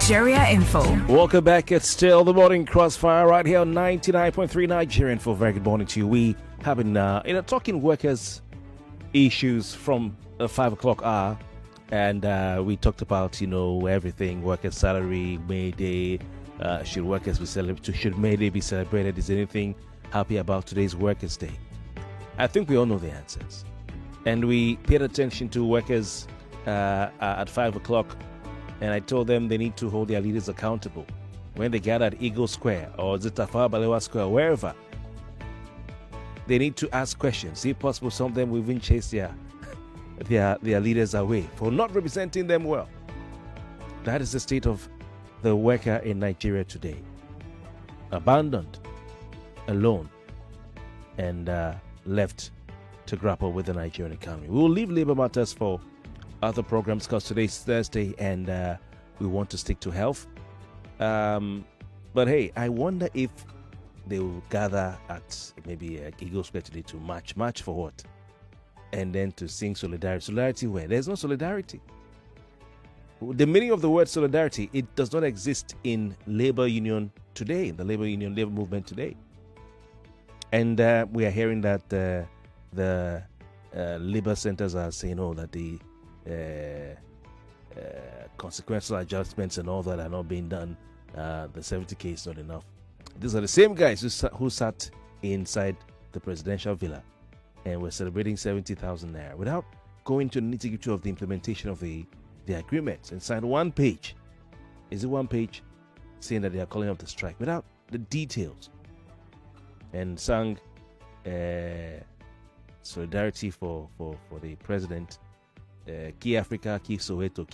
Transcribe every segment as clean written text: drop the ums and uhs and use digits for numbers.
Nigeria Info. Welcome back. It's still the morning Crossfire right here on 99.3 Nigeria Info. Very good morning to you. We have been talking workers' issues from 5 o'clock hour, and we talked about everything: workers' salary, May Day. Should workers be celebrated? Should May Day be celebrated? Is anything happy about today's Workers' Day? I think we all know the answers, and we paid attention to workers at 5 o'clock. And I told them they need to hold their leaders accountable when they gather at Eagle Square or Zitafa Balewa Square, wherever. They need to ask questions. If possible, some of them will even chase their leaders away for not representing them well. That is the state of the worker in Nigeria today. Abandoned, alone, and left to grapple with the Nigerian economy. We will leave labor matters for other programs because today's Thursday and we want to stick to health. But hey, I wonder if they will gather at maybe Eagle Square today to march for what? And then to sing solidarity. Solidarity where? There's no solidarity. The meaning of the word solidarity, it does not exist in labor union today, in the labor movement today. And we are hearing that the labor centers are saying, that the consequential adjustments and all that are not being done. The 70K is not enough. These are the same guys who sat inside the presidential villa and were celebrating 70,000 naira without going to the nitty-gritty of the implementation of the agreements and signed one page. Is it one page saying that they are calling off the strike without the details? And sang solidarity for the president. Key Africa, Key Soweto,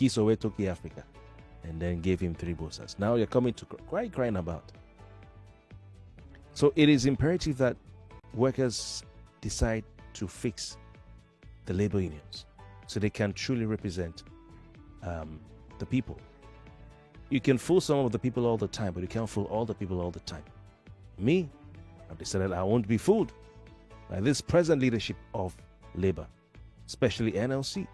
Key Africa, and then gave him 3 bosses. Now you're coming to crying about. So it is imperative that workers decide to fix the labor unions so they can truly represent the people. You can fool some of the people all the time, but you can't fool all the people all the time. Me, I've decided I won't be fooled by this present leadership of labor, especially NLC.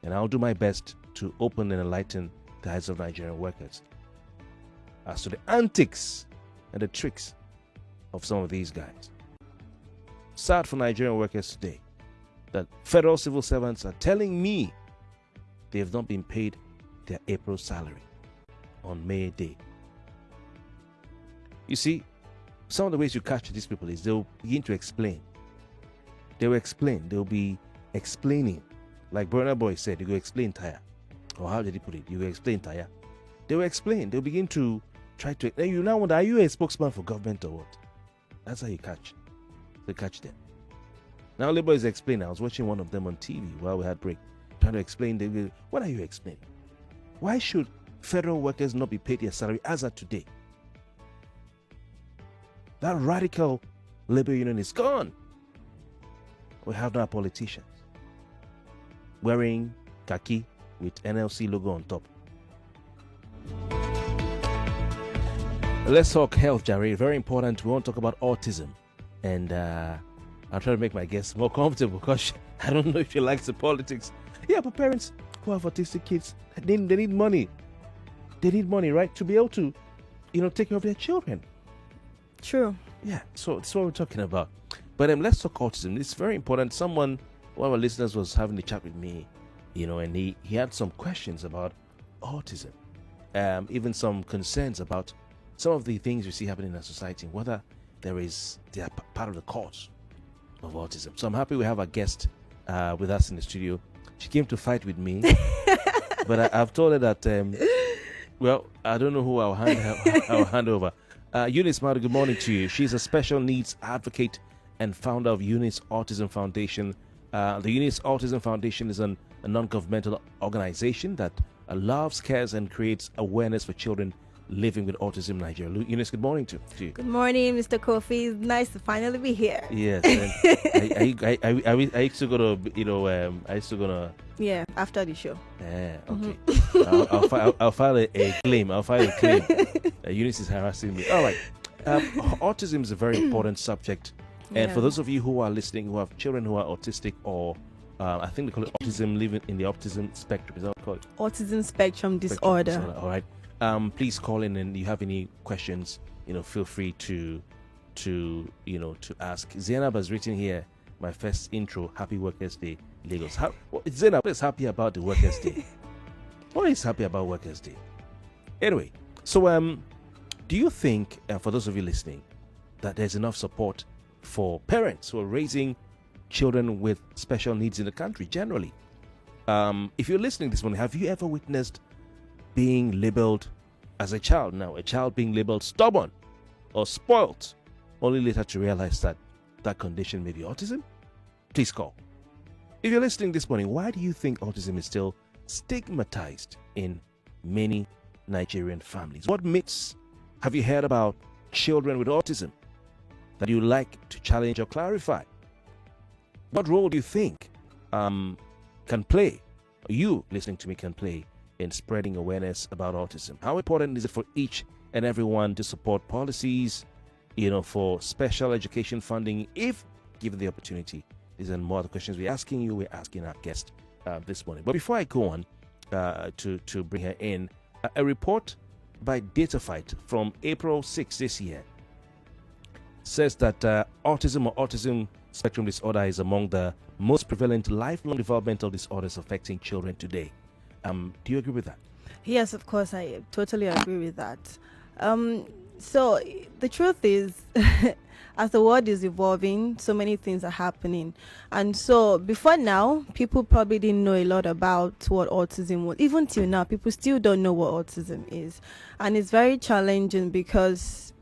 And I'll do my best to open and enlighten the eyes of Nigerian workers as to the antics and the tricks of some of these guys. Sad for Nigerian workers today that federal civil servants are telling me they have not been paid their April salary on May Day. You see, some of the ways you catch these people is they'll begin to explain. They will explain. They'll be explaining. Like Burna Boy said, you go explain tire. Or how did he put it? You go explain tire. They will explain. They'll begin to try to. Then you now wonder, are you a spokesman for government or what? That's how you catch. They catch them. Now Labour is explaining. I was watching one of them on TV while we had break, trying to explain. What are you explaining? Why should federal workers not be paid their salary as of today? That radical labor union is gone. We have now politicians wearing khaki with NLC logo on top. Let's talk health, Jerry. Very important. We want to talk about autism. And I'll try to make my guests more comfortable because I don't know if she likes the politics. Yeah, but parents who have autistic kids, they need money. They need money, right? To be able to, take care of their children. True. Yeah, so that's what we're talking about. But let's talk autism. It's very important. One of our listeners was having a chat with me, and he had some questions about autism, even some concerns about some of the things we see happening in our society, whether they are part of the cause of autism. So I'm happy we have a guest with us in the studio. She came to fight with me, but I've told her that, I don't know who I'll hand over. Eunice Madu, good morning to you. She's a special needs advocate and founder of Eunice Autism Foundation. The Eunice Autism Foundation is a non-governmental organization that loves, cares, and creates awareness for children living with autism in Nigeria. Eunice, good morning to you. Good morning, Mr. Kofi. It's nice to finally be here. Yes. I used to go to, Yeah, after the show. Yeah, okay. I'll file a claim. Eunice is harassing me. All right. Autism is a very important subject. And for those of you who are listening, who have children who are autistic or I think they call it autism, living in the autism spectrum. Is that what it's called? Autism spectrum disorder. All right. Please call in, and you have any questions, feel free to ask. Zainab has written here, my first intro, Happy Workers' Day, Lagos. Zainab, what is happy about the Workers' Day? What is happy about Workers' Day? Anyway, so do you think, for those of you listening, that there's enough support for parents who are raising children with special needs in the country generally? If you're listening this morning, have you ever witnessed being labeled as a child? Now, a child being labeled stubborn or spoilt, only later to realize that that condition may be autism? Please call. If you're listening this morning, why do you think autism is still stigmatized in many Nigerian families? What myths have you heard about children with autism that you like to challenge or clarify? What role do you think you listening to me can play in spreading awareness about autism? How important is it for each and everyone to support policies, for special education funding, if given the opportunity? These are more of the questions we're asking our guest this morning. But before I go on to bring her in, a report by DataFight from April 6 this year says that autism or autism spectrum disorder is among the most prevalent lifelong developmental disorders affecting children today. Do you agree with that? Yes, of course, I totally agree with that. So the truth is, as the world is evolving, so many things are happening. And so before now, people probably didn't know a lot about what autism was. Even till now, people still don't know what autism is. And it's very challenging because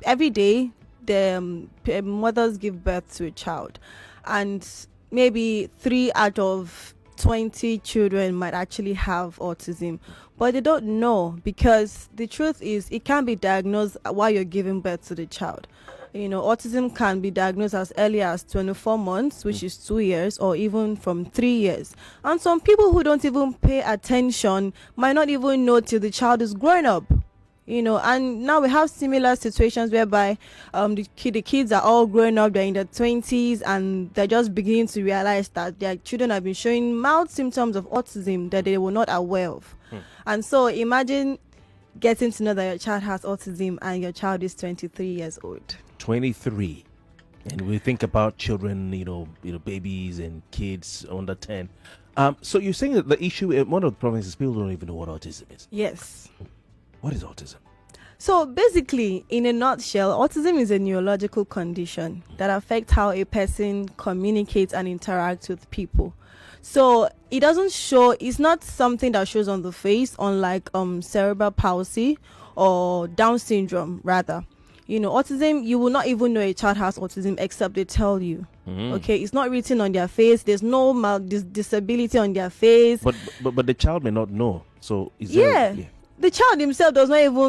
every day, the mothers give birth to a child. And maybe 3 out of 20 children might actually have autism, but they don't know, because the truth is it can be diagnosed while you're giving birth to the child. Autism can be diagnosed as early as 24 months, which is 2 years, or even from 3 years. And some people who don't even pay attention might not even know till the child is grown up. And now we have similar situations whereby the kids are all grown up, they're in their 20s, and they're just beginning to realize that their children have been showing mild symptoms of autism that they were not aware of. And so imagine getting to know that your child has autism and your child is 23 years old. 23. And we think about children, babies and kids under 10. So you're saying that the issue, one of the problems is people don't even know what autism is. Yes. What is autism? So basically, in a nutshell, autism is a neurological condition that affects how a person communicates and interacts with people. So it doesn't show, it's not something that shows on the face, unlike cerebral palsy or Down syndrome, rather. Autism, you will not even know a child has autism except they tell you. Okay, it's not written on their face. There's no disability on their face. But the child may not know. So is there? Yeah. The child himself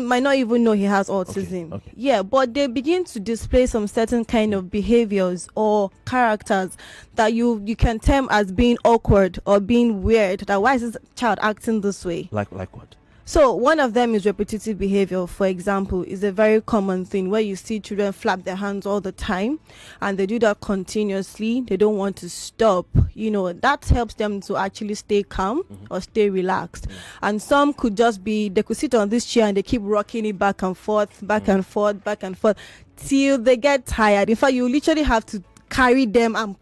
might not even know he has autism. Okay. Yeah, but they begin to display some certain kind of behaviors or characters that you can term as being awkward or being weird. That why is this child acting this way? Like what? So one of them is repetitive behavior. For example, is a very common thing where you see children flap their hands all the time, and they do that continuously. They don't want to stop. That helps them to actually stay calm or stay relaxed. And some could just be, they could sit on this chair and they keep rocking it back and forth, back and forth till they get tired. In fact, you literally have to carry them and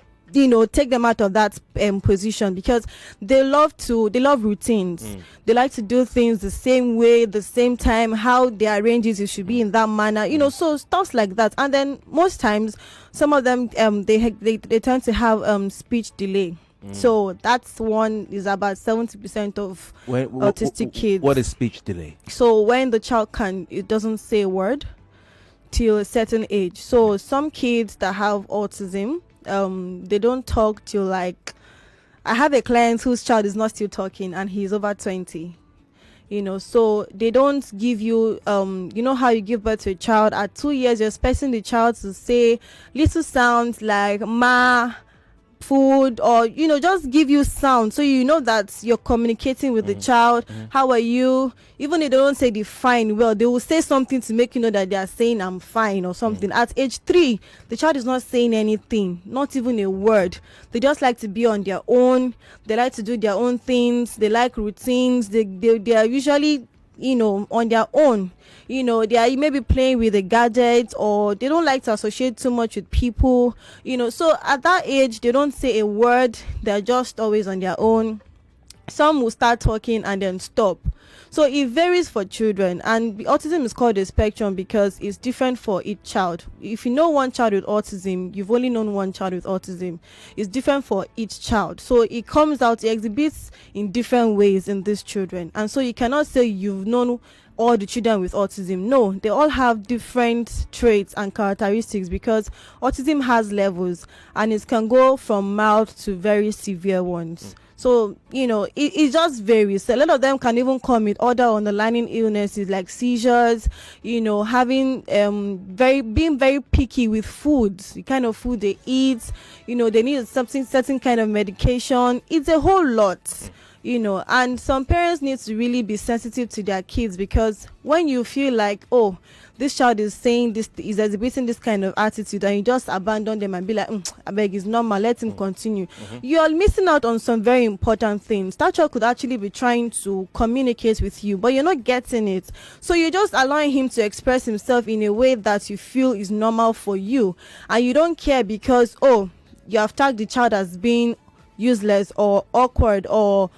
take them out of that position, because they love routines. They like to do things the same way, the same time, how they arrange it should be in that manner, so stuff like that. And then most times, some of them they tend to have speech delay. So that's one is about 70% of autistic kids. What is speech delay? So when the child it doesn't say a word till a certain age. So some kids that have autism, they don't talk till I have a client whose child is not still talking and he's over 20. So they don't give you, how you give birth to a child at 2 years, you're expecting the child to say little sounds like ma, food, or just give you sound so that you're communicating with the child. How are you? Even if they don't say the fine well, they will say something to make you know that they are saying I'm fine or something. At age 3, the child is not saying anything, not even a word. They just like to be on their own. They like to do their own things. They like routines. They are usually on their own. They are maybe playing with a gadget, or they don't like to associate too much with people. So at that age, they don't say a word. They're just always on their own. Some will start talking and then stop. So it varies for children, and autism is called a spectrum because it's different for each child. If you know one child with autism, you've only known one child with autism. It's different for each child. So it exhibits in different ways in these children. And so you cannot say you've known all the children with autism. No, they all have different traits and characteristics, because autism has levels, and it can go from mild to very severe ones. So, it just varies. A lot of them can even come with other underlying illnesses like seizures, having being very picky with foods, the kind of food they eat, they need certain kind of medication. It's a whole lot. And some parents need to really be sensitive to their kids, because when you feel like, oh, this child is saying this, is exhibiting this kind of attitude, and you just abandon them and be like, I beg, it's normal, let him continue. You're missing out on some very important things. That child could actually be trying to communicate with you, but you're not getting it. So you're just allowing him to express himself in a way that you feel is normal for you, and you don't care because, oh, you have tagged the child as being useless or awkward, or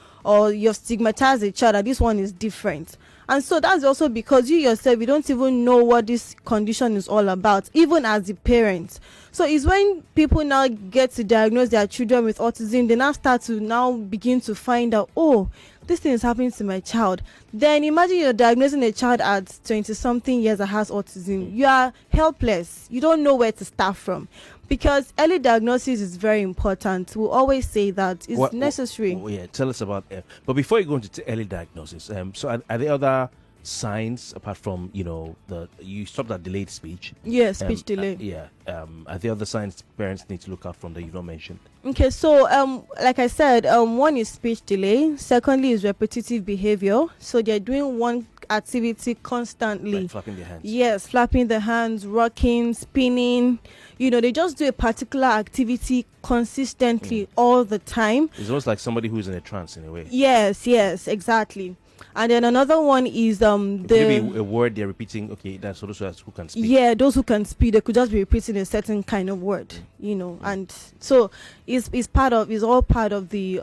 you've stigmatized the child that this one is different. And so that's also because you yourself, you don't even know what this condition is all about, even as the parents. So it's when people now get to diagnose their children with autism, they now start to now begin to find out, oh, this thing is happening to my child. Then imagine you're diagnosing a child at 20-something years that has autism. You are helpless. You don't know where to start from. Because early diagnosis is very important. We'll always say that it's necessary. Yeah, tell us about it. But before you go into early diagnosis, so are there other signs apart from, you stopped at delayed speech? Yeah, speech delay. Are there other signs parents need to look out from that you've not mentioned? Okay, so like I said, one is speech delay. Secondly is repetitive behavior. So they're doing one activity constantly. Like flapping their hands. Yes, flapping the hands, rocking, spinning. They just do a particular activity consistently all the time. It's almost like somebody who's in a trance in a way. Yes, exactly. And then another one is maybe a word they're repeating. Okay, that's those who can speak. Yeah, those who can speak, they could just be repeating a certain kind of word, and so it's all part of the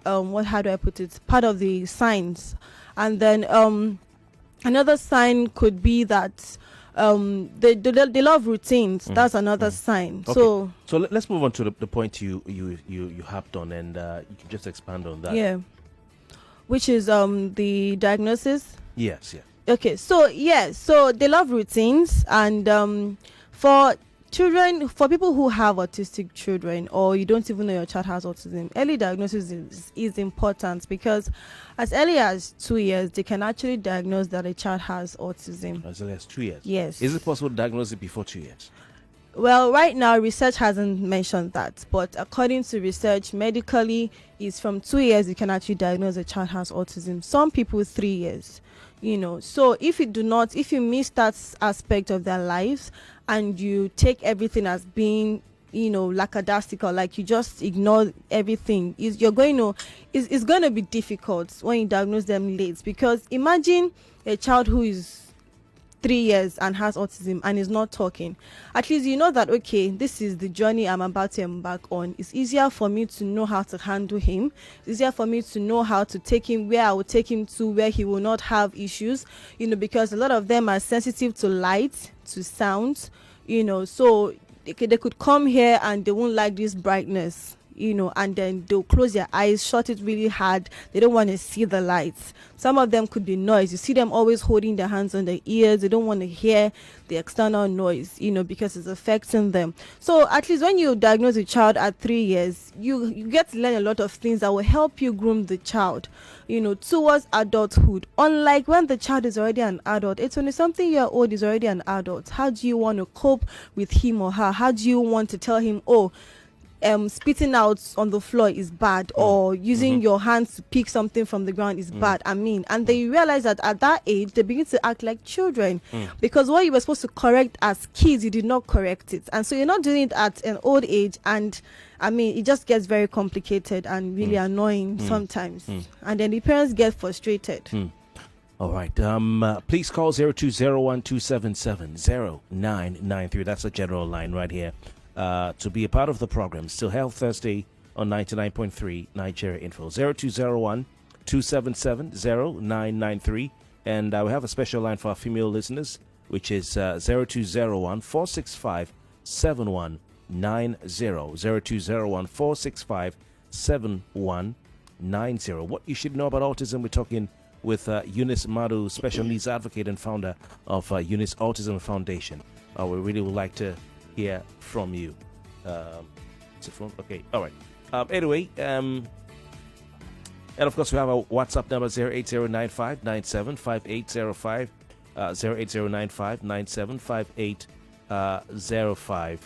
how do I put it? Part of the signs. And then another sign could be that they love routines. That's another sign. Okay. So let's move on to the point you harped on, and you can just expand on that. Yeah. Which is the diagnosis? Yes. Okay, so they love routines, and for people who have autistic children, or you don't even know your child has autism, early diagnosis is important, because as early as 2 years, they can actually diagnose that a child has autism. As early as 2 years? Yes. Is it possible to diagnose it before 2 years? Well, right now, research hasn't mentioned that, but according to research, medically, it's from 2 years you can actually diagnose a child has autism. Some people 3 years, So if you miss that aspect of their lives, and you take everything as being, lackadaisical, like you just ignore everything, it's going to be difficult when you diagnose them late. Because imagine a child who is 3 years and has autism and is not talking. At least that, okay, this is the journey I'm about to embark on. It's easier for me to know how to handle him. It's easier for me to know how to take him where I will take him to, where he will not have issues, because a lot of them are sensitive to light, to sound, so they could come here and they won't like this brightness, and then they'll close their eyes, shut it really hard. They don't want to see the lights. Some of them could be noise. You see them always holding their hands on their ears. They don't want to hear the external noise, because it's affecting them. So at least when you diagnose a child at 3 years, you get to learn a lot of things that will help you groom the child, towards adulthood. Unlike when the child is already an adult, a 20-something-year-old is already an adult. How do you want to cope with him or her? How do you want to tell him, spitting out on the floor is bad, or using your hands to pick something from the ground is bad? And then you realize that at that age they begin to act like children, because what you were supposed to correct as kids, you did not correct it, and so you're not doing it at an old age, and it just gets very complicated and really annoying sometimes, and then the parents get frustrated. All right. Please call 0201-277-0993. That's a general line right here. To be a part of the program. Still Health Thursday on 99.3 Nigeria Info. 0201-277-0993. And we have a special line for our female listeners, which is 0201-465-7190. 0201-465-7190. What you should know about autism, we're talking with Eunice Madu, special needs advocate and founder of Eunice Autism Foundation. We really would like to hear from you. It's a phone? Okay, all right. Anyway, and of course we have our WhatsApp number 08095975805, 08095975805.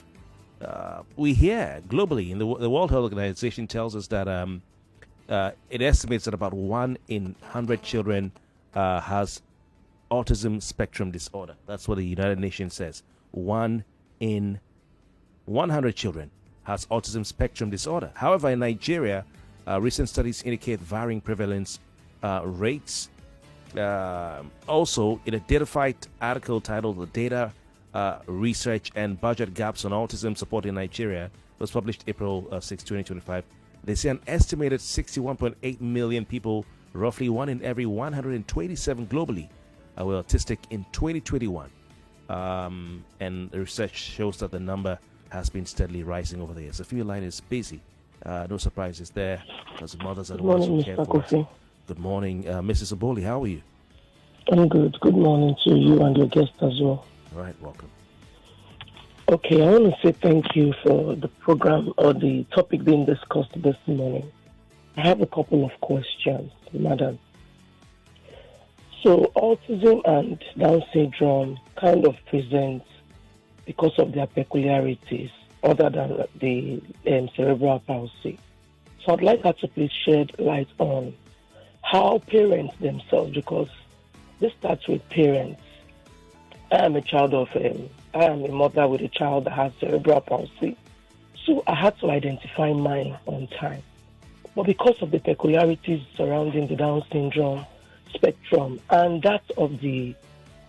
We hear globally in the World Health Organization tells us that it estimates that about 1 in 100 children has autism spectrum disorder. That's what the United Nations says. 1 in 100 children has autism spectrum disorder. However, in Nigeria, recent studies indicate varying prevalence rates. Also, in a identified article titled "The Data, Research and Budget Gaps on Autism Support in Nigeria," was published April 6, 2025. They say an estimated 61.8 million people, roughly 1 in every 127 globally, were autistic in 2021. And the research shows that the number has been steadily rising over the years. The field line is busy. No surprises there, because the mothers are the ones who care for us. Good morning, Mrs. Oboli. How are you? I'm good. Good morning to you and your guest as well. All right, welcome. Okay, I want to say thank you for the program or the topic being discussed this morning. I have a couple of questions, madam. So, autism and Down syndrome kind of present because of their peculiarities other than the cerebral palsy. So I'd like her to please shed light on how parents themselves, because this starts with parents. I am a mother with a child that has cerebral palsy. So I had to identify mine on time. But because of the peculiarities surrounding the Down syndrome spectrum and that of the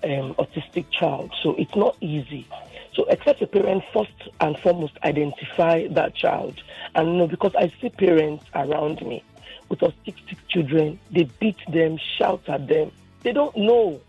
autistic child, so it's not easy. So except a parent first and foremost identify that child. And because I see parents around me with autistic children, they beat them, shout at them. They don't know.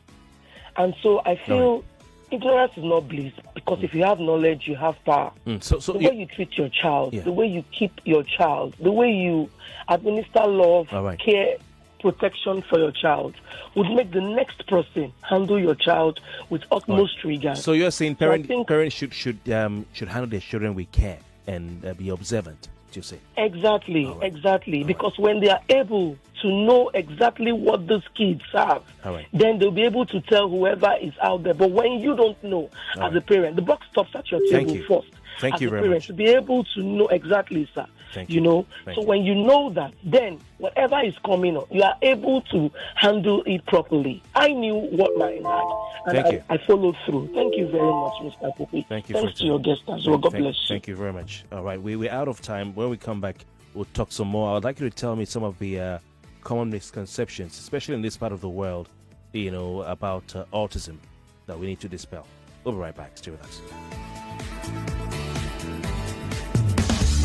And so I feel ignorance is not bliss, because if you have knowledge, you have power. So the way you treat your child, the way you keep your child, the way you administer love, care, protection for your child would make the next person handle your child with utmost regard. So you're saying parents should handle their children with care and be observant, you say? Exactly. Because when they are able to know exactly what those kids have, then they'll be able to tell whoever is out there. But when you don't know as a parent, the box stops at your table first. Thank you very much. To be able to know exactly, sir. So when you know that, then whatever is coming up, you are able to handle it properly. I knew what mine had, and I followed through. Thank you very much, Mr. Popi. Thank you. Thanks to your guest as well. God bless you. Thank you very much. All right, we're out of time. When we come back, we'll talk some more. I'd like you to tell me some of the common misconceptions, especially in this part of the world, about autism that we need to dispel. We'll be right back. Stay with us.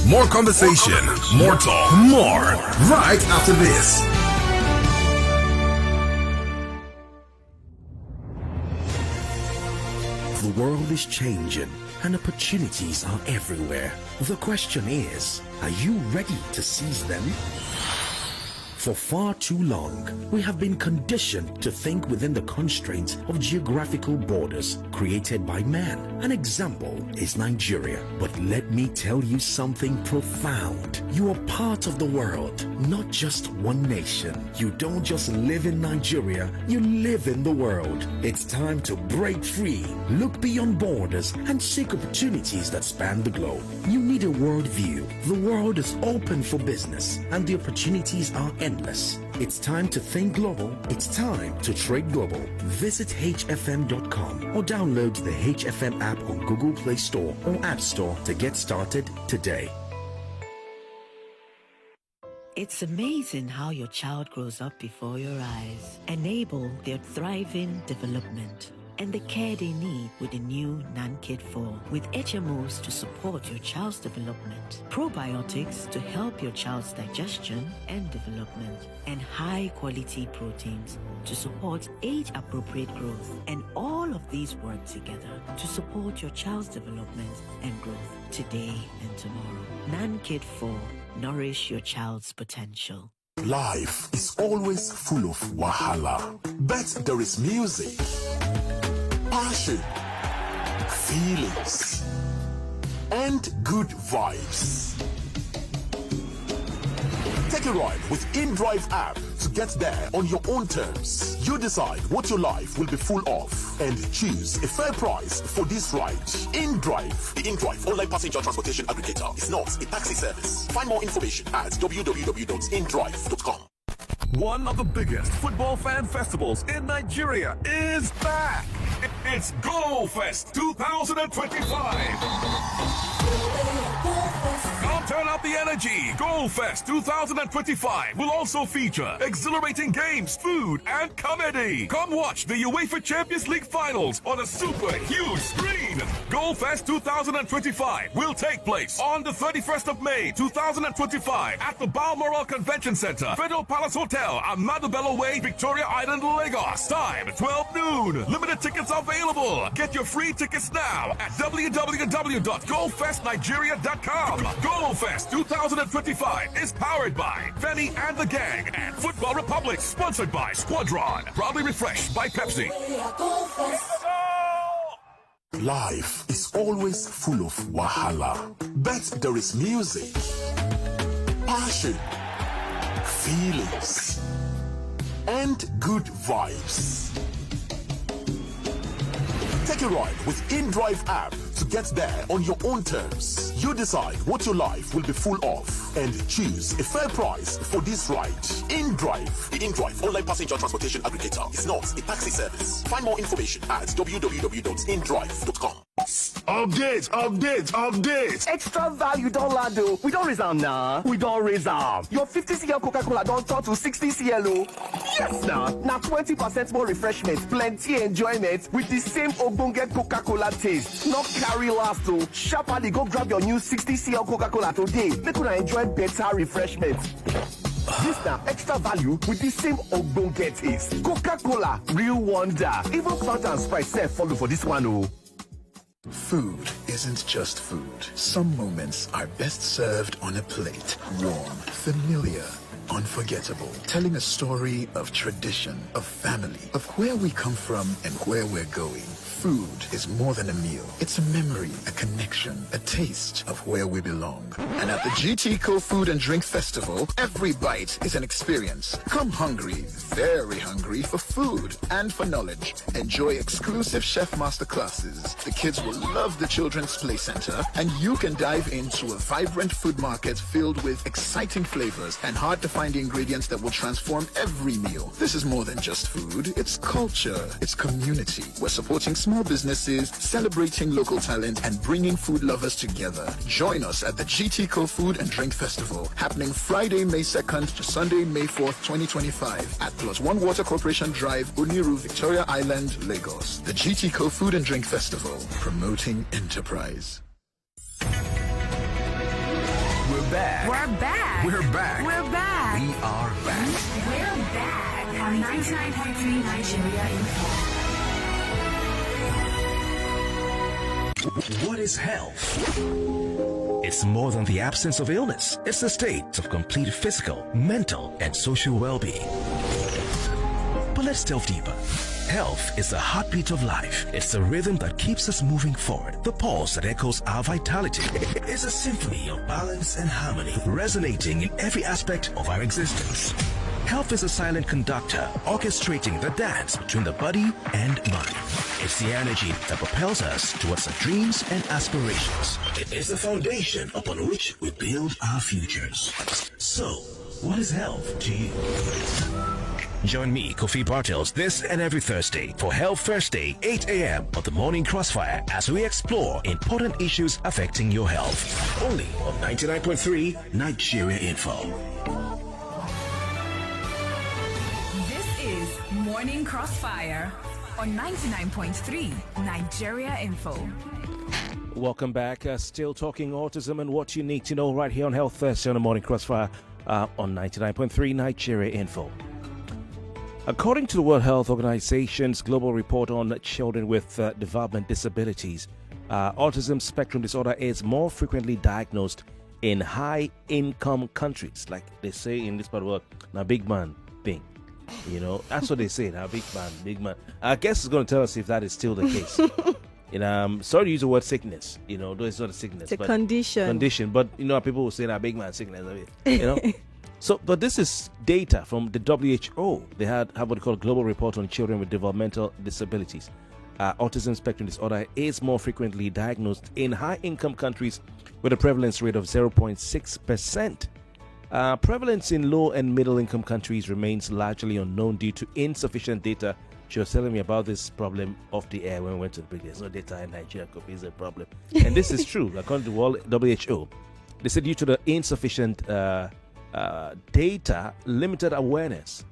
More conversation, more talk, more right after this. The world is changing and opportunities are everywhere. The question is, are you ready to seize them? For far too long, we have been conditioned to think within the constraints of geographical borders created by man. An example is Nigeria. But let me tell you something profound. You are part of the world, not just one nation. You don't just live in Nigeria, you live in the world. It's time to break free, look beyond borders, and seek opportunities that span the globe. You need a worldview. The world is open for business, and the opportunities are endless. It's time to think global. It's time to trade global. Visit hfm.com or download the HFM app on Google Play Store or App Store to get started today. It's amazing how your child grows up before your eyes. Enable their thriving development and the care they need with the new NanKid 4 with HMOs to support your child's development, probiotics to help your child's digestion and development, and high-quality proteins to support age-appropriate growth. And all of these work together to support your child's development and growth today and tomorrow. NanKid 4. Nourish your child's potential. Life is always full of wahala, but there is music, passion, feelings, and good vibes. Take a ride with InDrive app to get there on your own terms. You decide what your life will be full of and choose a fair price for this ride. InDrive, the InDrive online passenger transportation aggregator, is not a taxi service. Find more information at www.indrive.com. One of the biggest football fan festivals in Nigeria is back. It's GoFest 2025. Come turn up the energy. GoFest 2025 will also feature exhilarating games, food, and comedy. Come watch the UEFA Champions League finals on a super huge screen. GoFest 2025 will take place on the 31st of May 2025 at the Balmoral Convention Center, Federal Palace Hotel, Ahmadu Bello Way, Victoria Island, Lagos. Time 12 noon. Limited tickets available. Get your free tickets now at www.gofestnigeria.com. GoFest 2025 is powered by Fenny and the Gang and Football Republic. Sponsored by Squadron. Proudly refreshed by Pepsi. Life is always full of wahala, but there is music, passion, feelings, and good vibes. Take a ride with InDrive app to get there on your own terms. You decide what your life will be full of and choose a fair price for this ride. InDrive, the InDrive online passenger transportation aggregator, is not a taxi service. Find more information at www.indrive.com. Update! Extra value don't land though. We don't reserve now. We don't reserve. Your 50cl Coca-Cola don't turn to 60cl. Yes now. Now 20% more refreshment, plenty enjoyment with the same Ogbonge Coca-Cola taste. Not carry last though. Sharply go grab your new 60cl Coca-Cola today. Make you enjoy better refreshment. This now extra value with the same Ogbonge taste. Coca-Cola, real wonder. Even Fanta and Sprite self follow for this one oh. Food isn't just food. Some moments are best served on a plate. Warm, familiar, unforgettable. Telling a story of tradition, of family, of where we come from and where we're going. Food is more than a meal. It's a memory, a connection, a taste of where we belong. And at the GT Co Food and Drink Festival, every bite is an experience. Come hungry, very hungry for food and for knowledge. Enjoy exclusive chef master classes. The kids will love the Children's Play Center, and you can dive into a vibrant food market filled with exciting flavors and hard-to-find ingredients that will transform every meal. This is more than just food. It's culture. It's community. We're supporting small businesses, celebrating local talent, and bringing food lovers together. Join us at the GT Co Food and Drink Festival, happening Friday, May 2nd to Sunday, May 4th, 2025 at Plus One Water Corporation Drive, Uniru, Victoria Island, Lagos. The GT Co Food and Drink Festival, promoting enterprise. We're back. We're back. We're back. We're back. We are back. We're back on 99.3 Nigeria Info. What is health? It's more than the absence of illness. It's a state of complete physical, mental, and social well-being. But let's delve deeper. Health is the heartbeat of life. It's the rhythm that keeps us moving forward. The pulse that echoes our vitality. It's a symphony of balance and harmony, resonating in every aspect of our existence. Health is a silent conductor, orchestrating the dance between the body and mind. It's the energy that propels us towards our dreams and aspirations. It is the foundation upon which we build our futures. So, what is health to you? Join me, Kofi Bartels, this and every Thursday for Health Thursday, 8 a.m. on the Morning Crossfire as we explore important issues affecting your health. Only on 99.3 Nigeria Info. Morning Crossfire on 99.3 Nigeria Info. Welcome back. Still talking autism and what you need to know right here on Health Thursday on the Morning Crossfire on 99.3 Nigeria Info. According to the World Health Organization's global report on children with development disabilities, autism spectrum disorder is more frequently diagnosed in high-income countries, like they say in this part of the world, now big man thing. You know, that's what they say now, big man. I guess it's going to tell us if that is still the case. Sorry to use the word sickness. You know, though it's not a sickness, it's a condition. Condition, but you know, people will say that big man sickness. You know, so but this is data from the WHO. They have what they call a global report on children with developmental disabilities. Autism spectrum disorder is more frequently diagnosed in high-income countries with a prevalence rate of 0.6%. Prevalence in low and middle-income countries remains largely unknown due to insufficient data. She was telling me about this problem off the air when we went to the break. There's no data in Nigeria, is a problem. And this is true, according to WHO. They said due to the insufficient data, limited awareness,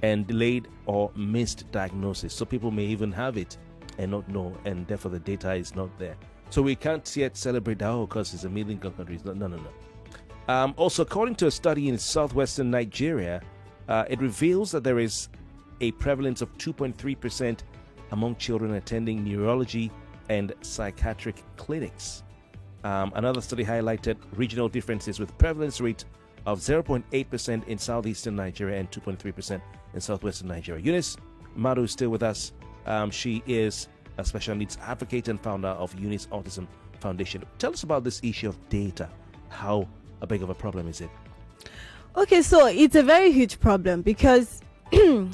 and delayed or missed diagnosis. So people may even have it and not know, and therefore the data is not there. So we can't yet celebrate that, because it's a middle-income country. No. Also, according to a study in southwestern Nigeria, it reveals that there is a prevalence of 2.3% among children attending neurology and psychiatric clinics. Another study highlighted regional differences with prevalence rate of 0.8% in southeastern Nigeria and 2.3% in southwestern Nigeria. Eunice Madu is still with us. She is a special needs advocate and founder of Eunice Autism Foundation. Tell us about this issue of data. How big of a problem is it? Okay, so it's a very huge problem because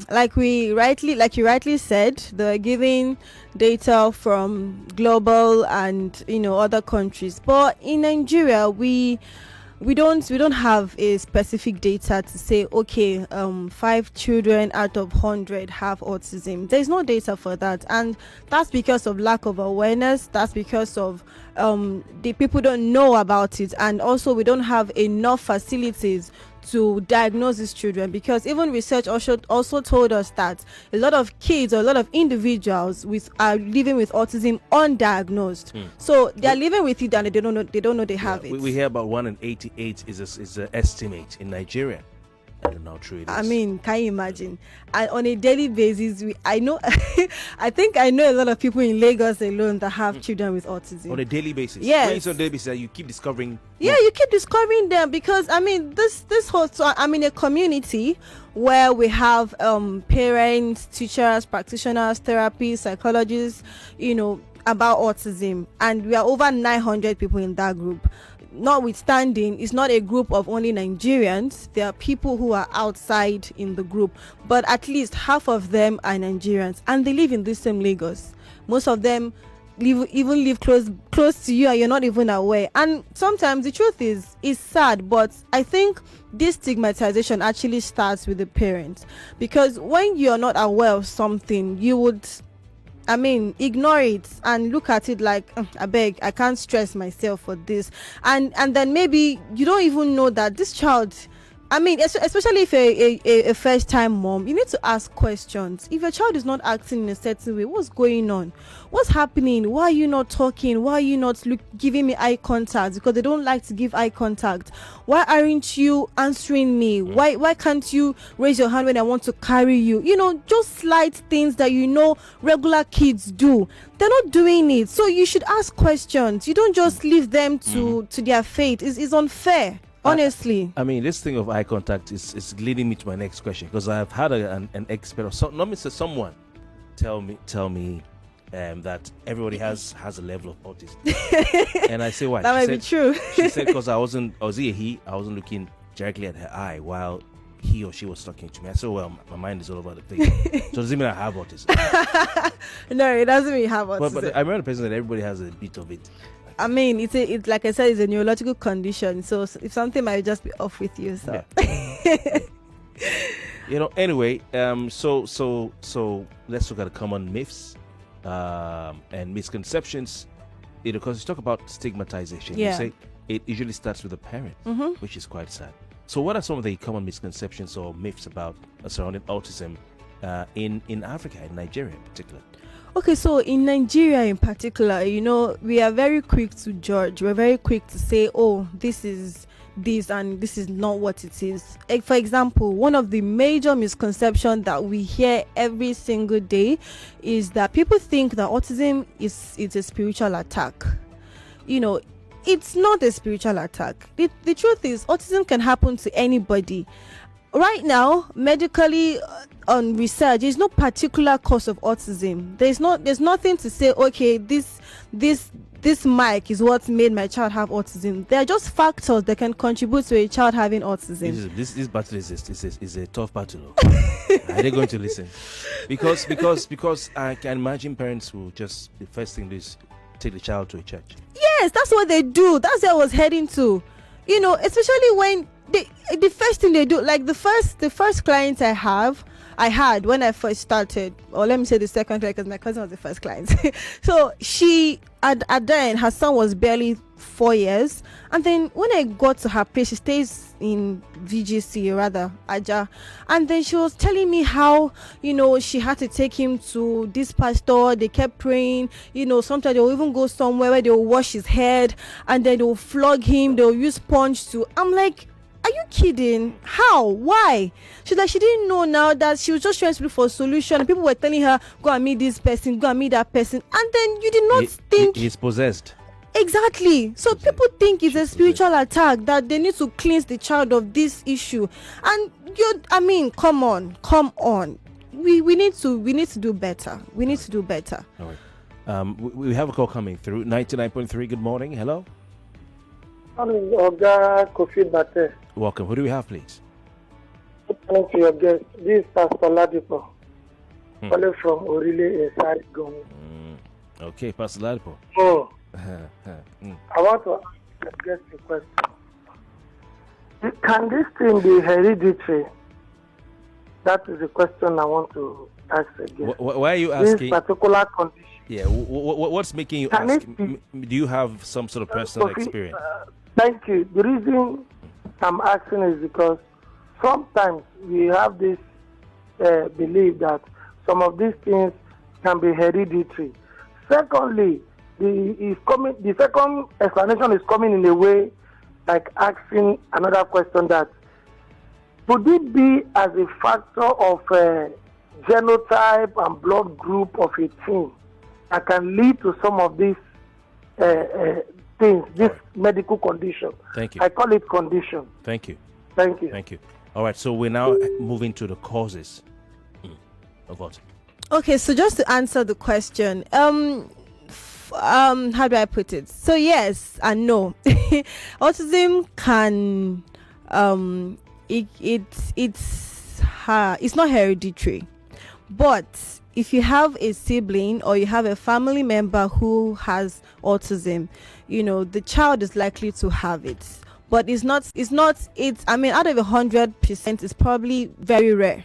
like you rightly said, they're giving data from global and other countries, but in Nigeria we don't have a specific data to say, okay, 5 children out of 100 have autism. There's no data for that, and that's because of lack of awareness. That's because of the people don't know about it, and also we don't have enough facilities to diagnose these children, because even research also told us that a lot of kids or a lot of individuals are living with autism undiagnosed. So they are living with it and they don't know they have it. We hear about 1 in 88 is an estimate in Nigeria. I don't know how true it is. I mean, can you imagine? And on a daily basis, I know I think I know a lot of people in Lagos alone that have children with autism. On a daily basis? Yes. When it's on a daily basis, you keep discovering... Yeah, you keep discovering them, because, I mean, this whole... So I'm in a community where we have parents, teachers, practitioners, therapists, psychologists, about autism. And we are over 900 people in that group. Notwithstanding, it's not a group of only Nigerians. There are people who are outside in the group, but at least half of them are Nigerians, and they live in this same Lagos. Most of them live close to you, and you're not even aware. And sometimes the truth is sad, but I think this stigmatization actually starts with the parents, because when you're not aware of something, you would ignore it and look at it like, I beg, I can't stress myself for this. And then maybe you don't even know that this child, especially if a first-time mom, you need to ask questions. If your child is not acting in a certain way, what's going on? What's happening? Why are you not talking? Why are you not giving me eye contact? Because they don't like to give eye contact. Why aren't you answering me? Why can't you raise your hand when I want to carry you? Just slight things that regular kids do. They're not doing it. So you should ask questions. You don't just leave them to their fate. It's unfair. Honestly, this thing of eye contact is leading me to my next question, because I've had an expert or someone tell me that everybody has a level of autism, and I say why? That might be true. She said because I wasn't looking directly at her eye while he or she was talking to me. I said, well, my mind is all over the place. So does it mean I have autism? No, it doesn't mean you have autism. But I remember the person that everybody has a bit of it. It's like I said, it's a neurological condition. So if something might just be off with you, so. Yeah. Anyway, so let's look at the common myths and misconceptions. Because you talk about stigmatization, you say it usually starts with the parent, which is quite sad. So what are some of the common misconceptions or myths about surrounding autism in Africa, in Nigeria in particular? Okay, so in Nigeria in particular, we are very quick to judge. We're very quick to say, oh, this is this and this is not what it is. Like, for example, one of the major misconceptions that we hear every single day is that people think that autism is a spiritual attack. It's not a spiritual attack. The truth is, autism can happen to anybody. Right now, medically, on research, there's no particular cause of autism. There's nothing to say, okay, this mic is what made my child have autism. There are just factors that can contribute to a child having autism. This battle is a tough battle. Are they going to listen? Because I can imagine parents will just, the first thing is take the child to a church. Yes, that's what they do. That's where I was heading to. Especially when the first thing they do, like the first client I had when I first started, or let me say the second client, because my cousin was the first client. So she at then her son was barely 4 years, and then when I got to her place, she stays in VGC, rather Aja, and then she was telling me how she had to take him to this pastor. They kept praying. Sometimes they'll even go somewhere where they'll wash his head, and then they'll flog him. They'll use sponge to. I'm like, are you kidding? How? Why? She's like, she didn't know now that she was just trying to look for a solution. People were telling her, go and meet this person, go and meet that person. And then you did not think. He's possessed. Exactly. So people think it's a spiritual attack, that they need to cleanse the child of this issue. And come on. We need to do better. We need to do better. All right. We have a call coming through. 99.3. Good morning. Hello. Oga Kofi Bate. Welcome. Who do we have, please? Good morning to your guest. This is Pastor Ladipo, calling from Orile inside Gong. Okay, Pastor Ladipo. I want to ask the guest a question. Can this thing be hereditary? That is the question I want to ask again. Why are you asking? This particular condition. Yeah, what's making you ask? Do you have some sort of personal experience? Thank you. The reason I'm asking is because sometimes we have this belief that some of these things can be hereditary. Secondly, the second explanation is coming in a way like asking another question, that would it be as a factor of genotype and blood group of a teen that can lead to some of these things, this medical condition? Thank you. I call it condition. Thank you. Thank you. Thank you. All right, so we're now moving to the causes of autism. Okay, so just to answer the question, how do I put it? So yes and no. Autism can it's not hereditary, but if you have a sibling or you have a family member who has autism, the child is likely to have it. But out of 100%, it's probably very rare.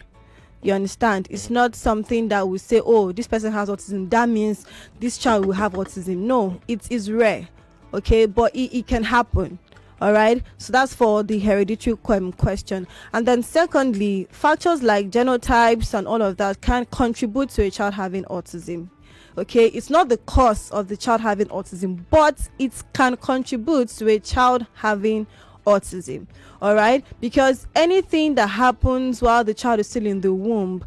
You understand? It's not something that we say, oh, this person has autism, that means this child will have autism. No, it is rare. Okay, but it can happen. All right, so that's for the hereditary question. And then secondly, factors like genotypes and all of that can contribute to a child having autism. Okay, it's not the cause of the child having autism, but it can contribute to a child having autism. All right, because anything that happens while the child is still in the womb,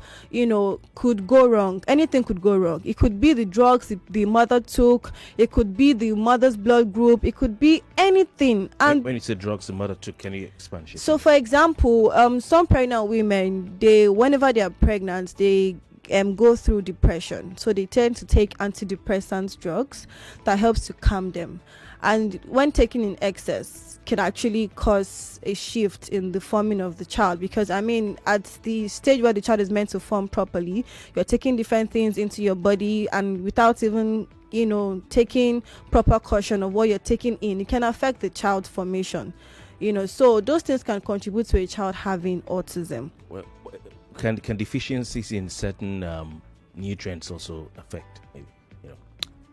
could go wrong. Anything could go wrong. It could be the drugs the mother took, it could be the mother's blood group, it could be anything. And when you say drugs the mother took, can you expand? So for example, some pregnant women, whenever they are pregnant, they go through depression, so they tend to take antidepressant drugs that helps to calm them, and when taken in excess can actually cause a shift in the forming of the child, because at the stage where the child is meant to form properly, you're taking different things into your body, and without even taking proper caution of what you're taking in, it can affect the child's formation. So those things can contribute to a child having autism. Well, can deficiencies in certain nutrients also affect? Maybe,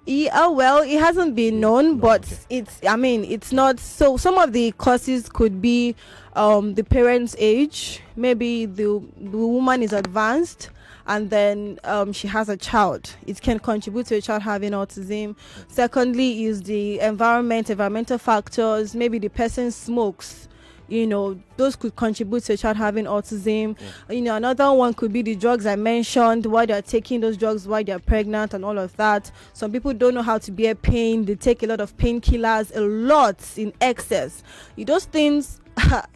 Yeah, well, it hasn't been known, but okay. It's not. So some of the causes could be the parent's age. Maybe the woman is advanced and then she has a child, it can contribute to a child having autism. Secondly is the environmental factors. Maybe the person smokes, those could contribute to a child having autism. Another one could be the drugs I mentioned, why they're taking those drugs while they're pregnant and all of that. Some people don't know how to bear pain. They take a lot of painkillers, a lot in excess. Those things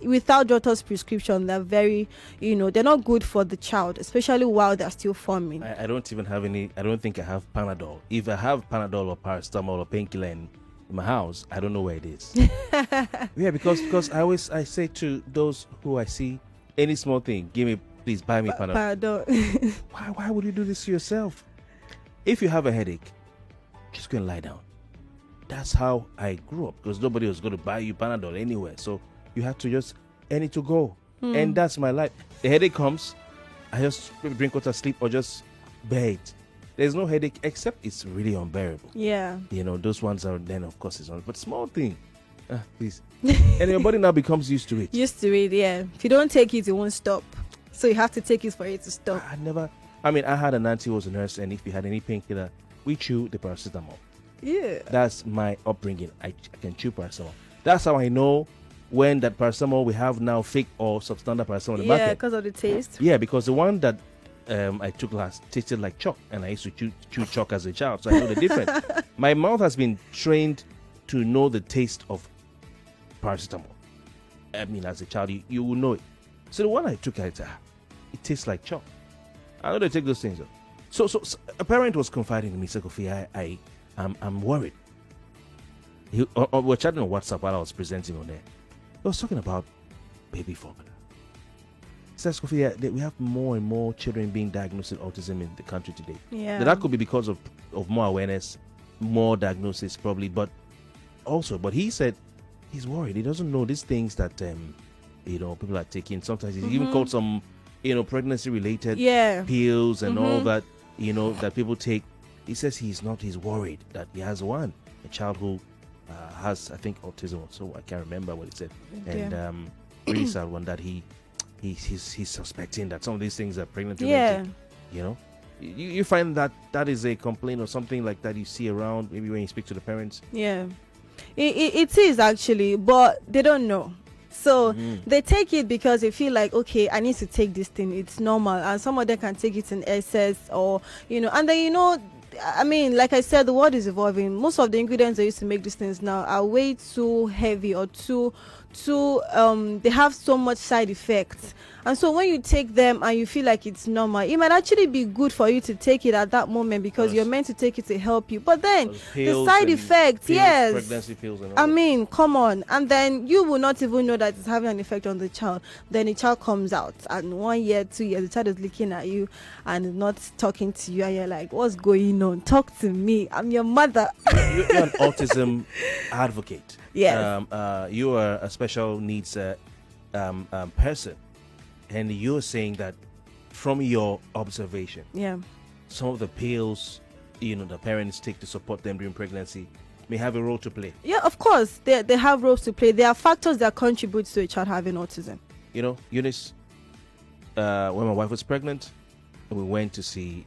without doctor's prescription, they're very, they're not good for the child, especially while they're still forming. I don't even have any. I don't think I have Panadol. If I have Panadol or paracetamol or painkiller in my house, I don't know where it is. Yeah, because I say to those who I see, any small thing, please buy me Panadol. Why would you do this to yourself? If you have a headache, just go and lie down. That's how I grew up, because nobody was going to buy you Panadol anywhere. So you have to just, I need to go. And that's my life. The headache comes, I just drink water, sleep, or just bear it. There's no headache except it's really unbearable. Yeah. Those ones are, then of course it's on. But small thing, please. And your body now becomes used to it. Used to it, yeah. If you don't take it, it won't stop. So you have to take it for it to stop. I had an auntie who was a nurse, and if you had any painkiller, we chew the paracetamol. Yeah. That's my upbringing. I can chew paracetamol. That's how I know when that paracetamol we have now, fake or substandard paracetamol in the market. Yeah, because of the taste. Yeah, because the one that I took last tasted like chalk, and I used to chew chalk as a child, so I know the difference. My mouth has been trained to know the taste of paracetamol. As a child, you will know it. So the one I took, it tastes like chalk. I know they take those things. So a parent was confiding in me, said, Kofi, I'm worried. We were chatting on WhatsApp while I was presenting on there. He was talking about baby formula. Says Kofi, we have more and more children being diagnosed with autism in the country today. Yeah. Now, that could be because of more awareness, more diagnosis probably, but he said he's worried. He doesn't know these things that people are taking. Sometimes he's even called some pregnancy related pills and all that that people take. He says he's worried that he has a child who has, I think, autism, so I can't remember what he said. And really sad one that he's suspecting that some of these things are pregnant related. You find that is a complaint or something like that you see around, maybe when you speak to the parents. Yeah, it is actually, but they don't know. So they take it because they feel like, okay, I need to take this thing, it's normal. And some of them can take it in excess, or and then like I said, the world is evolving. Most of the ingredients they used to make these things now are way too heavy or too they have so much side effects. And so when you take them and you feel like it's normal, it might actually be good for you to take it at that moment because you're meant to take it to help you. But then the side effects, pregnancy pills and all come on. And then you will not even know that it's having an effect on the child. Then the child comes out, and 1 year, 2 years, the child is looking at you and not talking to you, and you're like, what's going on? Talk to me. I'm your mother. You're an autism advocate. Yes. You are a special needs person. And you're saying that from your observation, some of the pills, the parents take to support them during pregnancy may have a role to play. Yeah, of course. They have roles to play. There are factors that contribute to a child having autism. Eunice, when my wife was pregnant, we went to see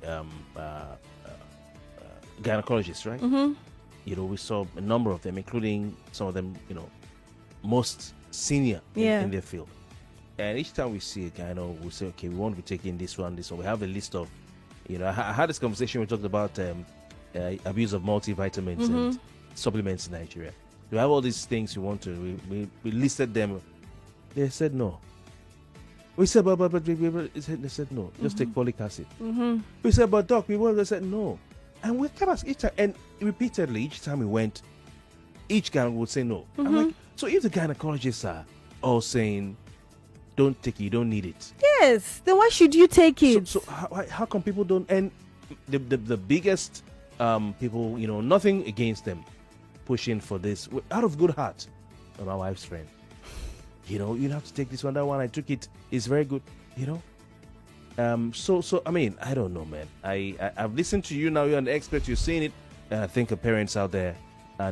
gynecologists, right? Mm-hmm. We saw a number of them, including some of them, most senior in their field. And each time we see a gyno, we say, okay, we want to be taking this one. We have a list of, I had this conversation. We talked about abuse of multivitamins and supplements in Nigeria. We have all these things we want to. We listed them. They said no. We said, but they said no. Just take folic acid. We said, but doc, we want. They said no. And we kept asking each time, and repeatedly each time we went, each gyno would say no. I'm like, so if the gynecologists are all saying, don't take it, you don't need it. Yes, then why should you take it? So how come people don't? And the biggest people, nothing against them pushing for this out of good heart. My wife's friend, you have to take this one, that one. I took it. It's very good, So I don't know, man. I've listened to you now. You're an expert. You're seeing it, and I think the parents out there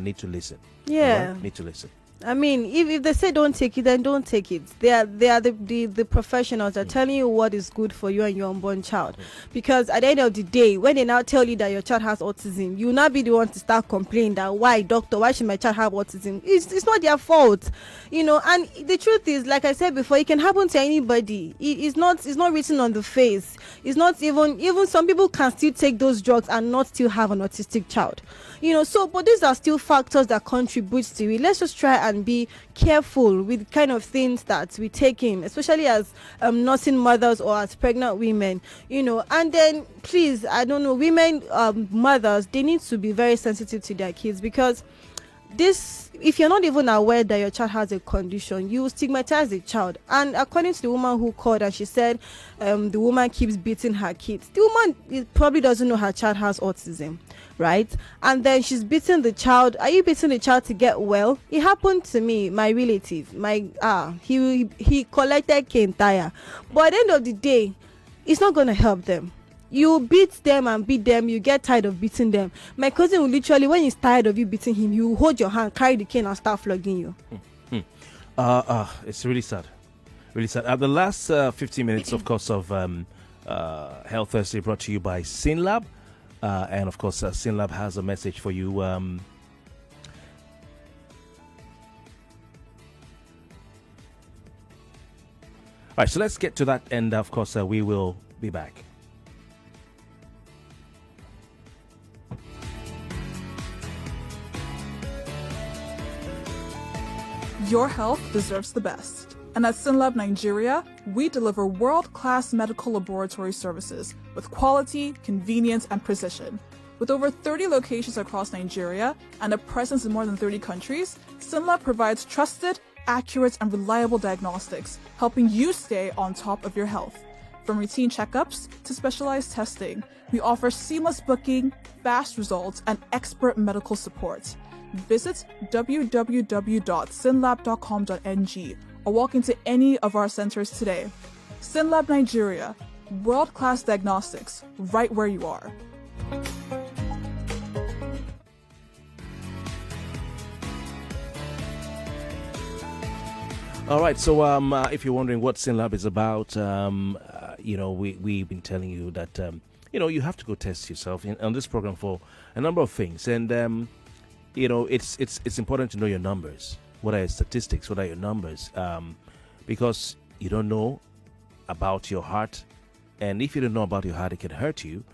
need to listen. Yeah, need to listen. I mean, if they say don't take it, then don't take it. They are the professionals that are telling you what is good for you and your unborn child. Because at the end of the day, when they now tell you that your child has autism, you will not be the one to start complaining that why should my child have autism? It's not their fault, And the truth is, like I said before, it can happen to anybody. It's not written on the face. It's not even some people can still take those drugs and not still have an autistic child. But these are still factors that contribute to it. Let's just try and be careful with kind of things that we take in, especially as nursing mothers or as pregnant women, and then please, I don't know, women, mothers, they need to be very sensitive to their kids, because if you're not even aware that your child has a condition, you stigmatize the child. And according to the woman who called, and she said the woman keeps beating her kids, the woman probably doesn't know her child has autism, right? And then she's beating the child. Are you beating the child to get well? It happened to me, my relative, he collected cane tire, but at the end of the day, it's not going to help them. You beat them and beat them, you get tired of beating them. My cousin will literally, when he's tired of you beating him, he will hold your hand, carry the cane and start flogging you. It's really sad. Really sad. The last 15 minutes, of course, of Health Thursday brought to you by SynLab. And, of course, SynLab has a message for you. All right, so let's get to that. And, of course, we will be back. Your health deserves the best. And at SynLab Nigeria, we deliver world-class medical laboratory services with quality, convenience, and precision. With over 30 locations across Nigeria and a presence in more than 30 countries, SynLab provides trusted, accurate, and reliable diagnostics, helping you stay on top of your health. From routine checkups to specialized testing, we offer seamless booking, fast results, and expert medical support. Visit www.synlab.com.ng or walk into any of our centers today. SynLab Nigeria, world-class diagnostics, right where you are. All right, so if you're wondering what SynLab is about, we've been telling you that, you have to go test yourself on this program for a number of things. And, it's important to know your numbers. What are your statistics? What are your numbers? Because you don't know about your heart. And if you don't know about your heart, it can hurt you.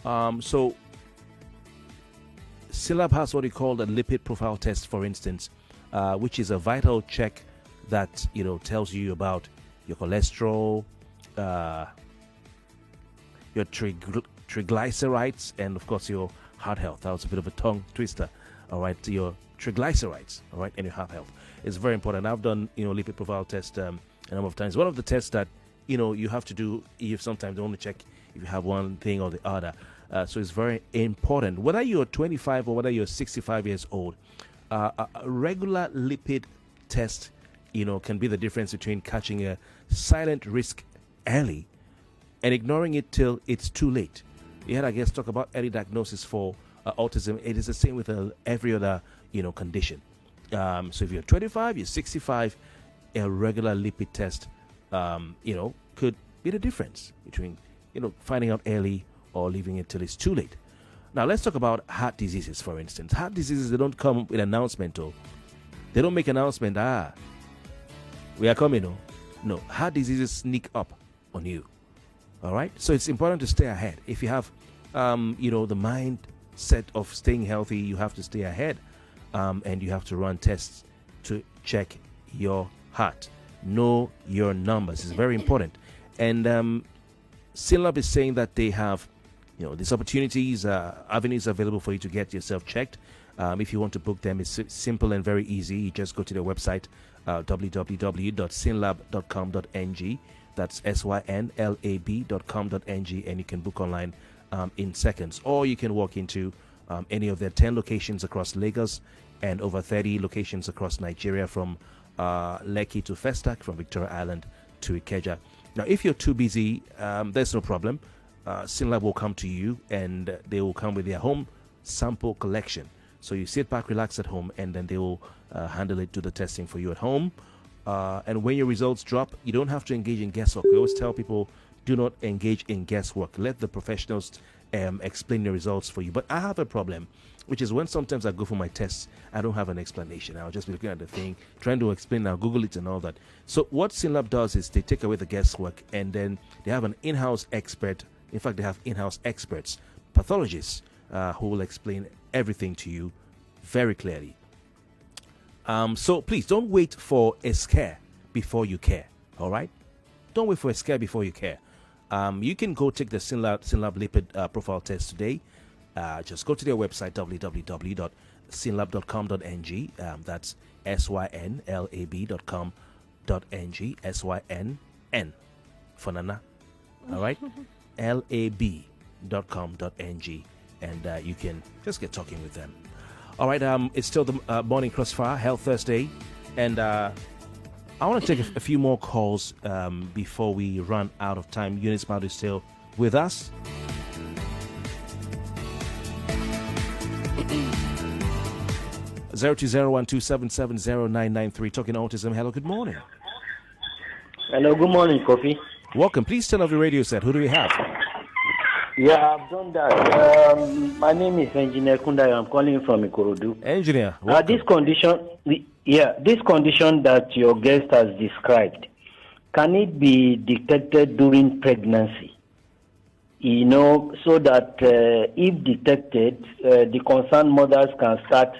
So SynLab has what we call a lipid profile test, for instance, which is a vital check that, tells you about your cholesterol, your triglycerides, and, of course, your heart health. That was a bit of a tongue twister. All right, your triglycerides, all right, and your heart health. It's very important. I've done, lipid profile test a number of times. One of the tests that, you have to do, if sometimes they only check if you have one thing or the other. So it's very important. Whether you're 25 or whether you're 65 years old, a regular lipid test, can be the difference between catching a silent risk early and ignoring it till it's too late. You had, I guess, talk about early diagnosis for autism. It is the same with every other, condition. So if you're 25, you're 65, a regular lipid test, could be the difference between, finding out early or leaving it till it's too late. Now, let's talk about heart diseases, for instance. Heart diseases, they don't come with announcement, they don't make announcement, we are coming, No, heart diseases sneak up on you. All right? So it's important to stay ahead. If you have, the mindset of staying healthy, you have to stay ahead. And you have to run tests to check your heart. Know your numbers. It's very important. And SynLab is saying that they have, these opportunities, avenues available for you to get yourself checked. If you want to book them, it's simple and very easy. You just go to their website, www.synlab.com.ng. That's synlab.com.ng, and you can book online in seconds. Or you can walk into any of their 10 locations across Lagos and over 30 locations across Nigeria, from Lekki to Festac, from Victoria Island to Ikeja. Now, if you're too busy, there's no problem. SynLab will come to you, and they will come with their home sample collection. So you sit back, relax at home, and then they will handle it, do the testing for you at home. And when your results drop, you don't have to engage in guesswork. We always tell people, do not engage in guesswork. Let the professionals explain the results for you. But I have a problem, which is when sometimes I go for my tests, I don't have an explanation. I'll just be looking at the thing, trying to explain, I'll Google it and all that. So what SynLab does is they take away the guesswork, and then they have an in-house expert. In fact, they have in-house experts, pathologists, who will explain everything to you very clearly. So please don't wait for a scare before you care. All right? Don't wait for a scare before you care. You can go take the SynLab lipid profile test today. Just go to their website, www.synlab.com.ng. That's synlab.com.ng. SYNN for Nana. All right? lab.com.ng. And you can just get talking with them. All right, it's still the Morning Crossfire, Health Thursday. And I want to take a few more calls before we run out of time. Eunice Madu is still with us. Zero 20127709993. Talking autism. Hello, good morning. Hello, good morning, Kofi. Welcome. Please turn off your radio set. Who do we have? Yeah, I've done that. My name is Engineer Kundai. I'm calling from Ikorodu. Engineer, this condition that your guest has described, can it be detected during pregnancy? You know, so that if detected, the concerned mothers can start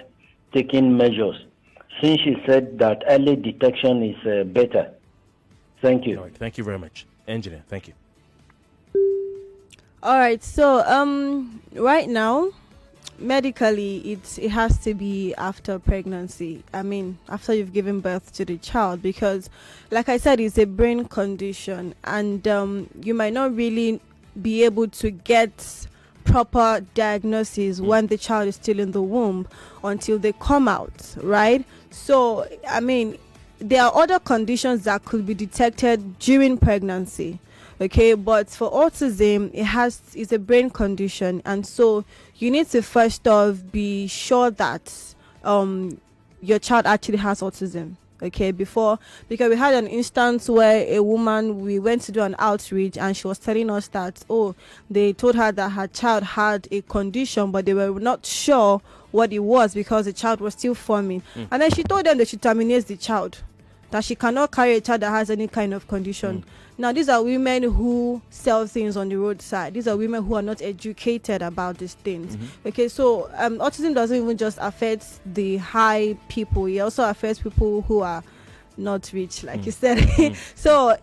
taking measures. Since she said that early detection is better. Thank you. All right, thank you very much, Engineer. Thank you. All right, so right now, medically, it has to be after pregnancy. I mean, after you've given birth to the child, because, like I said, it's a brain condition, and you might not really be able to get proper diagnosis when the child is still in the womb until they come out, right? So, I mean, there are other conditions that could be detected during pregnancy. Okay, but for autism, it's a brain condition, and so you need to first off be sure that your child actually has autism. Okay, because we had an instance where a woman, we went to do an outreach, and she was telling us that they told her that her child had a condition, but they were not sure what it was because the child was still forming, and then she told them that she terminates the child, that she cannot carry a child that has any kind of condition. Now, these are women who sell things on the roadside. These are women who are not educated about these things. Okay, so autism doesn't even just affect the high people. It also affects people who are not rich, like you said. So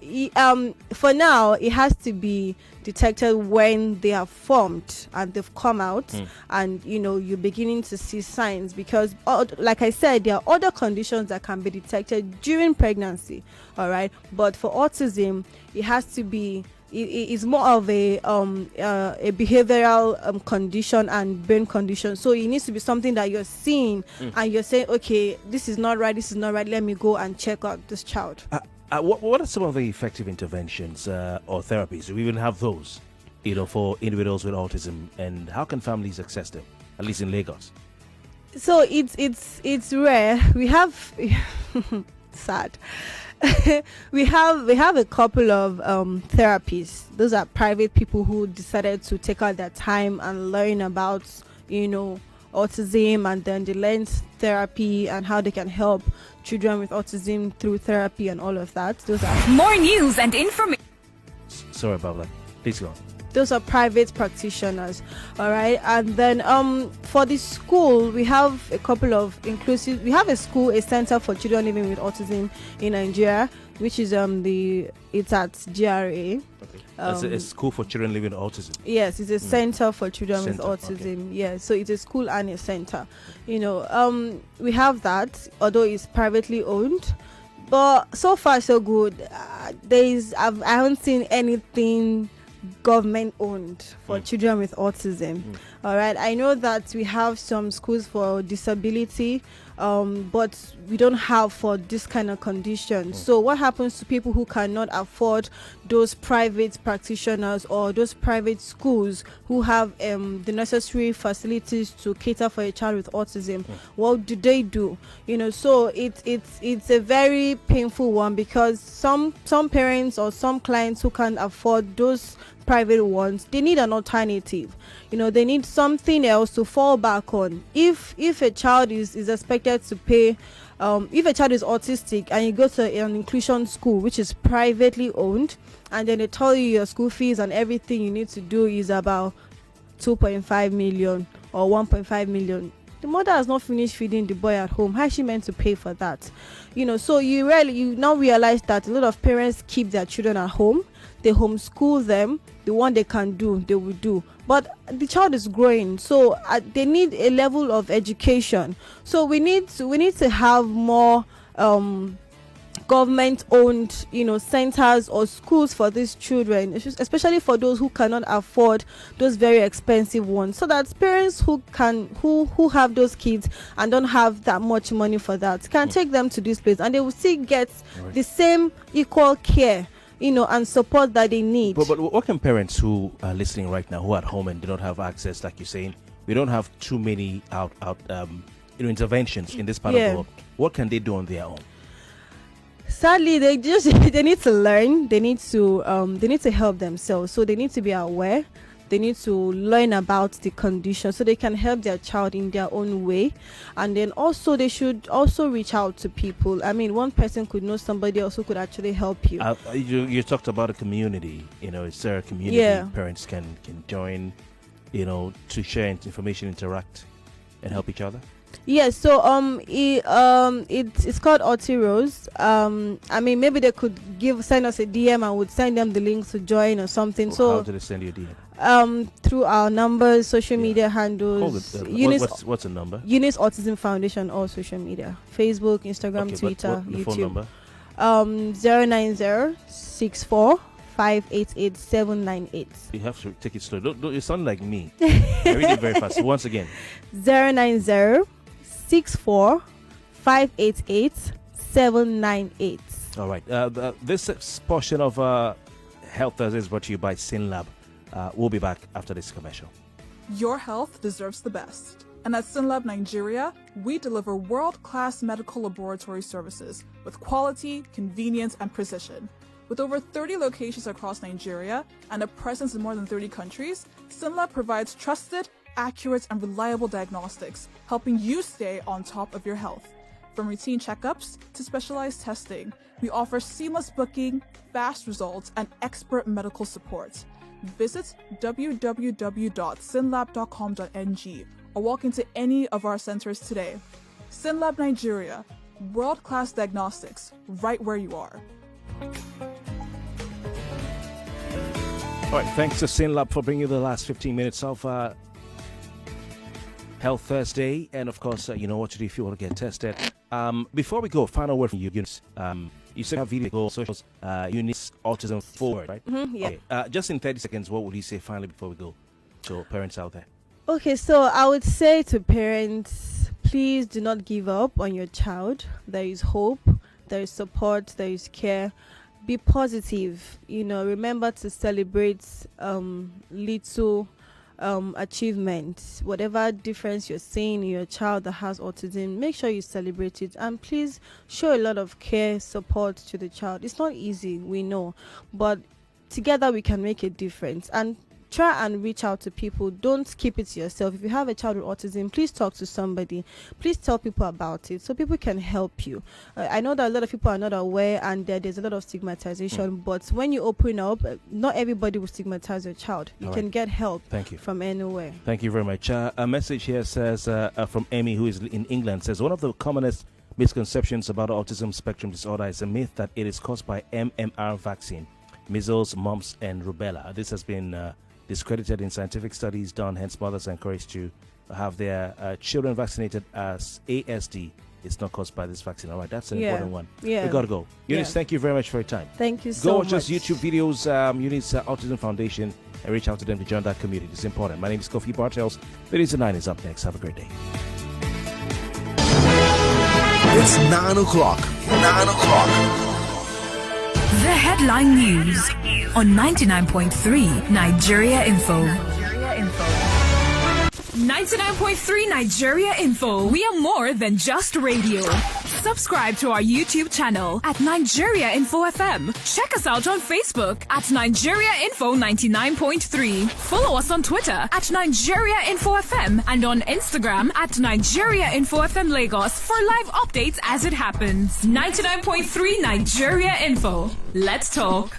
for now, it has to be detected when they are formed and they've come out, and you're beginning to see signs, because like I said, there are other conditions that can be detected during pregnancy. All right, but for autism, it has to be it's more of a behavioral condition and brain condition. So it needs to be something that you're seeing and you're saying, okay, this is not right, let me go and check out this child. What are some of the effective interventions or therapies? Do we even have those, for individuals with autism, and how can families access them, at least in Lagos? So it's rare. We have sad. we have a couple of therapies. Those are private people who decided to take out their time and learn about autism, and then they learn therapy and how they can help children with autism through therapy and all of that. Those are more news and information. Sorry about that. Please go on. Those are private practitioners. All right, and then for the school, we have a couple of inclusive. We have a center for children living with autism in Nigeria, which is it's at GRA. Okay. That's a school for children living with autism. Yes, it's a center for children with autism. Okay. Yeah, so it's a school and a center. We have that, although it's privately owned. But so far so good. I haven't seen anything government owned for children with autism. All right, I know that we have some schools for disability, but we don't have for this kind of condition. So what happens to people who cannot afford those private practitioners or those private schools who have the necessary facilities to cater for a child with autism? What do they do? So it's a very painful one, because some parents or some clients who can't afford those private ones, they need an alternative. They need something else to fall back on. If a child is expected to pay, if a child is autistic and you go to an inclusion school which is privately owned, and then they tell you your school fees and everything you need to do is about 2.5 million or 1.5 million, the mother has not finished feeding the boy at home. How is she meant to pay for that? So you now realize that a lot of parents keep their children at home. They homeschool them. The one they can do, they will do. But the child is growing, so they need a level of education. So we need to have more government-owned, centers or schools for these children, especially for those who cannot afford those very expensive ones, so that parents who have those kids and don't have that much money for that can take them to this place, and they will still get the same equal care, and support that they need. But what can parents who are listening right now, who are at home and do not have access, like you're saying, we don't have too many interventions in this part of the world, what can they do on their own? Sadly, they need to learn. They need to help themselves. So they need to be aware. They need to learn about the condition so they can help their child in their own way. And then also they should also reach out to people. I mean, one person could know somebody else who could actually help you. You talked about a community. Is there a community parents can join, to share information, interact, and help each other? Yes, so it's called Rose. I mean, maybe they could send us a DM and would send them the links to join or something. So how do they send you a DM? Through our numbers, social media handles. What's the number? Eunice Autism Foundation, all social media: Facebook, Instagram, Twitter, the YouTube. Phone number? 09064 588-798. You have to take it slow. Don't you sound like me. I read it very fast. Once again. 09064 588-798. All right. This portion of Health Thursday is brought to you by SynLab. We'll be back after this commercial. Your health deserves the best. And at SynLab Nigeria, we deliver world-class medical laboratory services with quality, convenience, and precision. With over 30 locations across Nigeria and a presence in more than 30 countries, SynLab provides trusted, accurate, and reliable diagnostics, helping you stay on top of your health. From routine checkups to specialized testing, we offer seamless booking, fast results, and expert medical support. Visit www.synlab.com.ng or walk into any of our centers today. SynLab Nigeria, world-class diagnostics, right where you are. All right, thanks to SynLab for bringing you the last 15 minutes of Health Thursday. And of course, you know what to do if you want to get tested. Before we go, final word from you, Eunice. You said have video socials, Eunice Autism Forward, right? Mm-hmm, yeah. Okay. Just in 30 seconds, what would you say finally before we go to parents out there? Okay, so I would say to parents, please do not give up on your child. There is hope, there is support, there is care. Be positive. Remember to celebrate little achievements. Whatever difference you're seeing in your child that has autism, make sure you celebrate it, and please show a lot of care, support to the child. It's not easy, we know, but together we can make a difference. And try and reach out to people. Don't keep it to yourself. If you have a child with autism, please talk to somebody. Please tell people about it so people can help you. I know that a lot of people are not aware, and there's a lot of stigmatization, but when you open up, not everybody will stigmatize your child. You can get help from anywhere. Thank you very much. A message here says from Amy, who is in England, says one of the commonest misconceptions about autism spectrum disorder is a myth that it is caused by MMR vaccine, measles, mumps, and rubella. This has been discredited in scientific studies done, hence mothers are encouraged to have their children vaccinated as ASD it's not caused by this vaccine. All right, that's an Yeah. important one. Yeah. We got to go. Eunice, Yeah. thank you very much for your time. Thank you so Go much. watch those YouTube videos, Eunice Autism Foundation, and reach out to them to join that community. It's important. My name is Kofi Bartels. 30s and 90s up next. Have a great day. It's 9 o'clock. 9 o'clock. The headline news on 99.3 Nigeria Info. 99.3 Nigeria Info. We are more than just radio. Subscribe to our YouTube channel at Nigeria Info FM. Check us out on Facebook at Nigeria Info 99.3. Follow us on Twitter at Nigeria Info FM and on Instagram at Nigeria Info FM Lagos for live updates as it happens. 99.3 Nigeria Info. Let's talk.